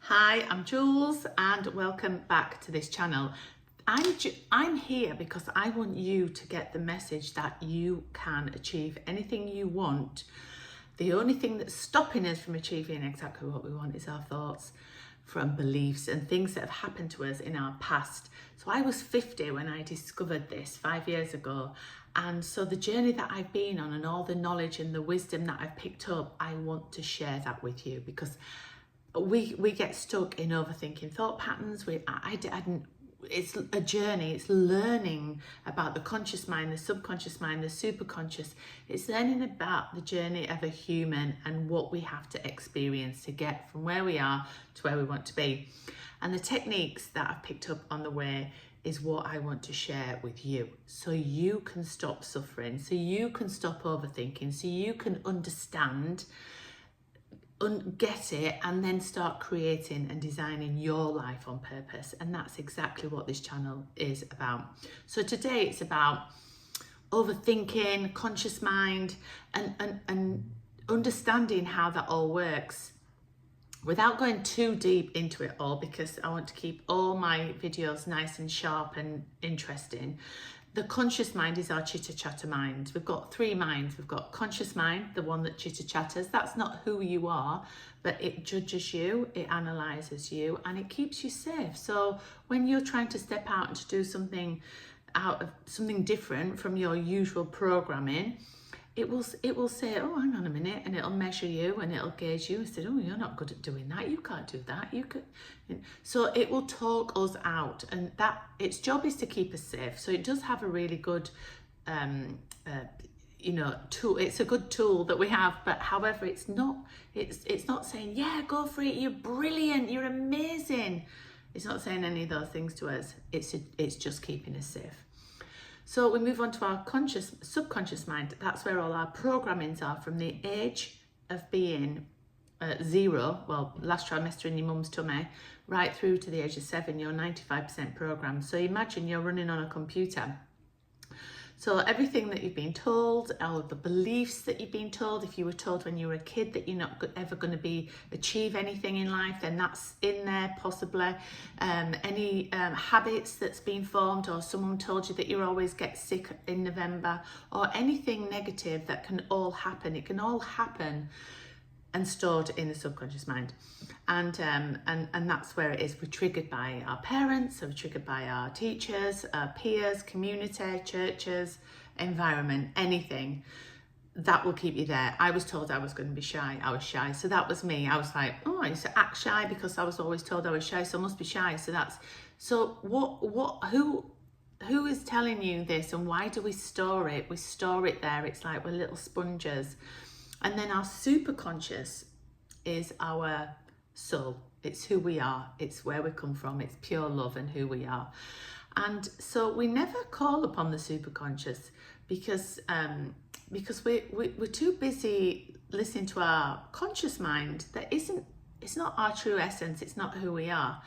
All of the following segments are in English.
Hi, I'm Jules and welcome back to this channel. I'm here because I want you to get the message that you can achieve anything you want. The only thing that's stopping us from achieving exactly what we want is our thoughts, from beliefs and things that have happened to us in our past. So I was 50 when I discovered this 5 years ago. And so the journey that I've been on and all the knowledge and the wisdom that I've picked up, I want to share that with you because we get stuck in overthinking thought patterns. It's a journey. It's learning about the conscious mind, the subconscious mind, the superconscious. It's learning about the journey of a human and what we have to experience to get from where we are to where we want to be. And the techniques that I've picked up on the way is what I want to share with you, so you can stop suffering, so you can stop overthinking, so you can understand, get it, and then start creating and designing your life on purpose. And that's exactly what this channel is about. So today it's about overthinking, conscious mind, and understanding how that all works without going too deep into it all, because I want to keep all my videos nice and sharp and interesting. The conscious mind is our chitter-chatter mind. We've got three minds. We've got conscious mind, the one that chitter-chatters. That's not who you are, but it judges you, it analyzes you, and it keeps you safe. So when you're trying to step out and to do something different from your usual programming, it will say, oh, hang on a minute, and it'll measure you and it'll gauge you and say, oh, you're not good at doing that, you can't do that, you could. So it will talk us out, and that its job is to keep us safe. So it does have a really good tool. It's a good tool that we have, but however, it's not saying, yeah, go for it, you're brilliant, you're amazing. It's not saying any of those things to us. It's just keeping us safe. So we move on to our subconscious mind. That's where all our programmings are from the age of being 0, well, last trimester in your mum's tummy, right through to the age of 7. You're 95% programmed. So imagine you're running on a computer. So everything that you've been told, all of the beliefs that you've been told, if you were told when you were a kid that you're not ever going to achieve anything in life, then that's in there possibly. Any habits that's been formed, or someone told you that you always get sick in November, or anything negative that can all happen. It can all happen and stored in the subconscious mind, and that's where it is. We're triggered by our parents, or we're triggered by our teachers, our peers, community, churches, environment, anything that will keep you there. I was told I was going to be shy. I was shy, so that was me. I was like, oh, I used to act shy because I was always told I was shy, so I must be shy. Who is telling you this, and why do we store it? We store it there. It's like we're little sponges. And then our superconscious is our soul. It's who we are. It's where we come from. It's pure love and who we are. And so we never call upon the superconscious because we're too busy listening to our conscious mind. It's not our true essence. It's not who we are.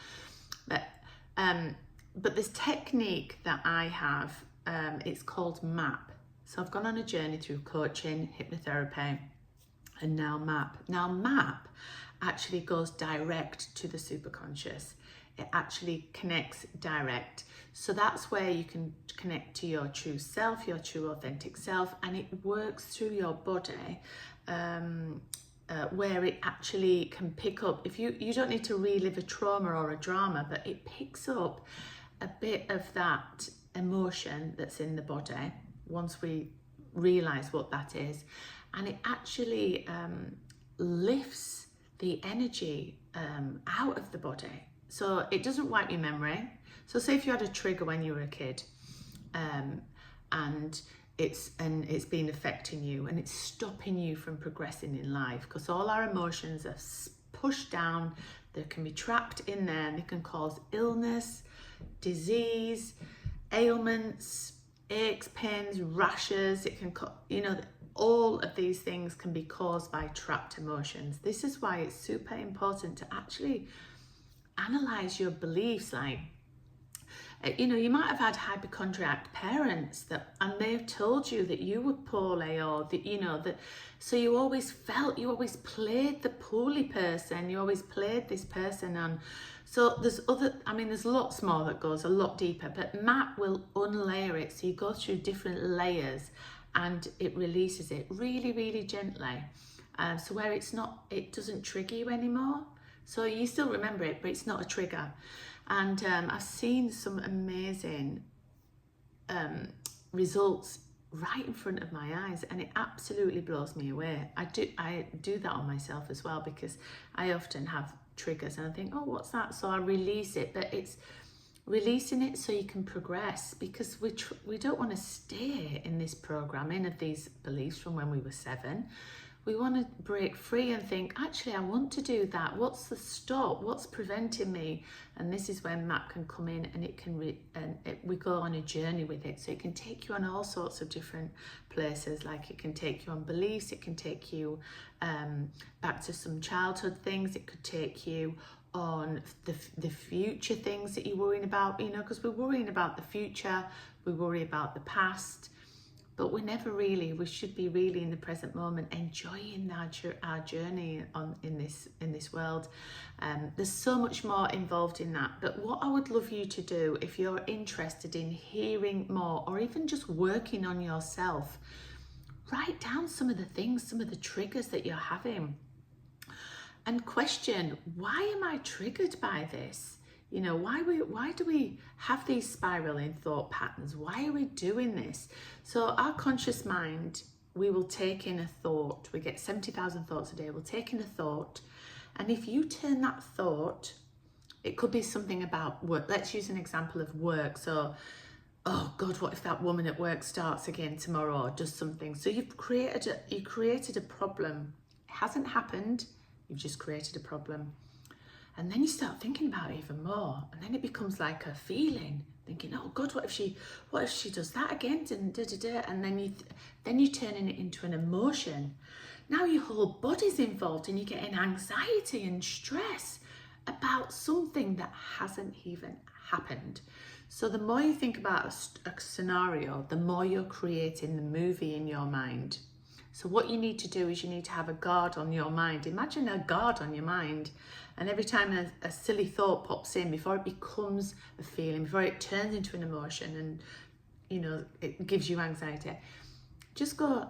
But this technique that I have, it's called MAP. So I've gone on a journey through coaching, hypnotherapy, and now MAP. Now MAP actually goes direct to the superconscious. It actually connects direct. So that's where you can connect to your true self, your true authentic self, and it works through your body, where it actually can pick up. If you don't need to relive a trauma or a drama, but it picks up a bit of that emotion that's in the body once we realize what that is. And it actually lifts the energy out of the body. So it doesn't wipe your memory. So say if you had a trigger when you were a kid, and it's been affecting you and it's stopping you from progressing in life, because all our emotions are pushed down. They can be trapped in there, and they can cause illness, disease, ailments, aches, pains, rashes. It can, all of these things can be caused by trapped emotions. This is why it's super important to actually analyze your beliefs. Like, You know, you might have had hypochondriac parents and they've told you that you were poorly, or that, you know, that, so you always played the poorly person, you always played this person. And so there's lots more that goes a lot deeper, but Matt will unlayer it. So you go through different layers and it releases it really, really gently. So where it doesn't trigger you anymore. So you still remember it, but it's not a trigger. And I've seen some amazing results right in front of my eyes, and it absolutely blows me away. I do that on myself as well, because I often have triggers and I think, oh, what's that? So I release it, but it's releasing it so you can progress, because we don't want to stay in this programming of these beliefs from when we were 7. We want to break free and think, actually, I want to do that. What's the stop? What's preventing me? And this is when Matt can come in, and we go on a journey with it. So it can take you on all sorts of different places. Like it can take you on beliefs. It can take you back to some childhood things. It could take you on the future things that you're worrying about, you know, because we're worrying about the future. We worry about the past. But we should be really in the present moment, enjoying our journey in this world. There's so much more involved in that. But what I would love you to do, if you're interested in hearing more, or even just working on yourself, write down some of the things, some of the triggers that you're having, and question, why am I triggered by this? You know, why do we have these spiraling thought patterns? Why are we doing this? So our conscious mind, we will take in a thought. We get 70,000 thoughts a day. We'll take in a thought. And if you turn that thought, it could be something about work. Let's use an example of work. So, oh God, what if that woman at work starts again tomorrow or does something? So you created a problem. It hasn't happened. You've just created a problem. And then you start thinking about it even more, and then it becomes like a feeling, thinking, "Oh God, what if she does that again?" And then you're turning it into an emotion. Now your whole body's involved, and you're getting anxiety and stress about something that hasn't even happened. So the more you think about a scenario, the more you're creating the movie in your mind. So what you need to do is you need to have a guard on your mind. Imagine a guard on your mind. And every time a silly thought pops in, before it becomes a feeling, before it turns into an emotion and, you know, it gives you anxiety, just go,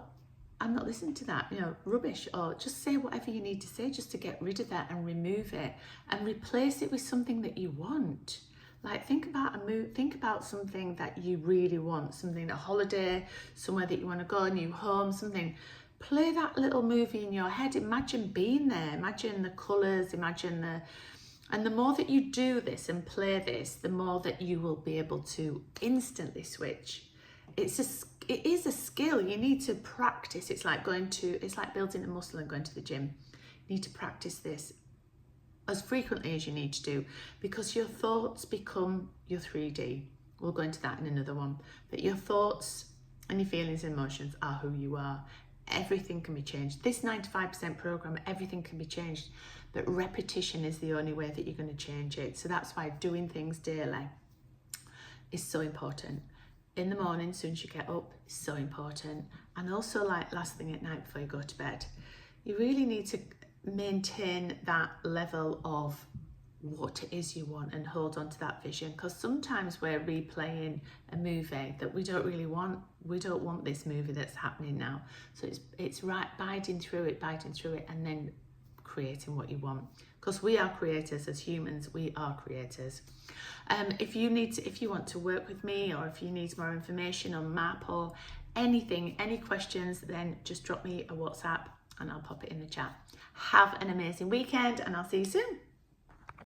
I'm not listening to that, you know, rubbish. Or just say whatever you need to say just to get rid of that and remove it and replace it with something that you want. Like think about something that you really want, something, a holiday, somewhere that you want to go, a new home, something. Play that little movie in your head. Imagine being there. Imagine the colours. And the more that you do this and play this, the more that you will be able to instantly switch. It is a skill. You need to practice. It's like building a muscle and going to the gym. You need to practice this as frequently as you need to do, because your thoughts become your 3D. We'll go into that in another one. But your thoughts and your feelings and emotions are who you are. Everything can be changed. This 95% program, everything can be changed, but repetition is the only way that you're going to change it. So that's why doing things daily is so important. In the morning, as soon as you get up, is so important. And also, like last thing at night before you go to bed, you really need to maintain that level of what it is you want and hold on to that vision, because sometimes we're replaying a movie that we don't really want. We don't want this movie that's happening now. So it's right, biting through it and then creating what you want, because we are creators as humans. We are creators. If you want to work with me, or if you need more information on MAP or anything, any questions, then just drop me a WhatsApp and I'll pop it in the chat. Have an amazing weekend, and I'll see you soon.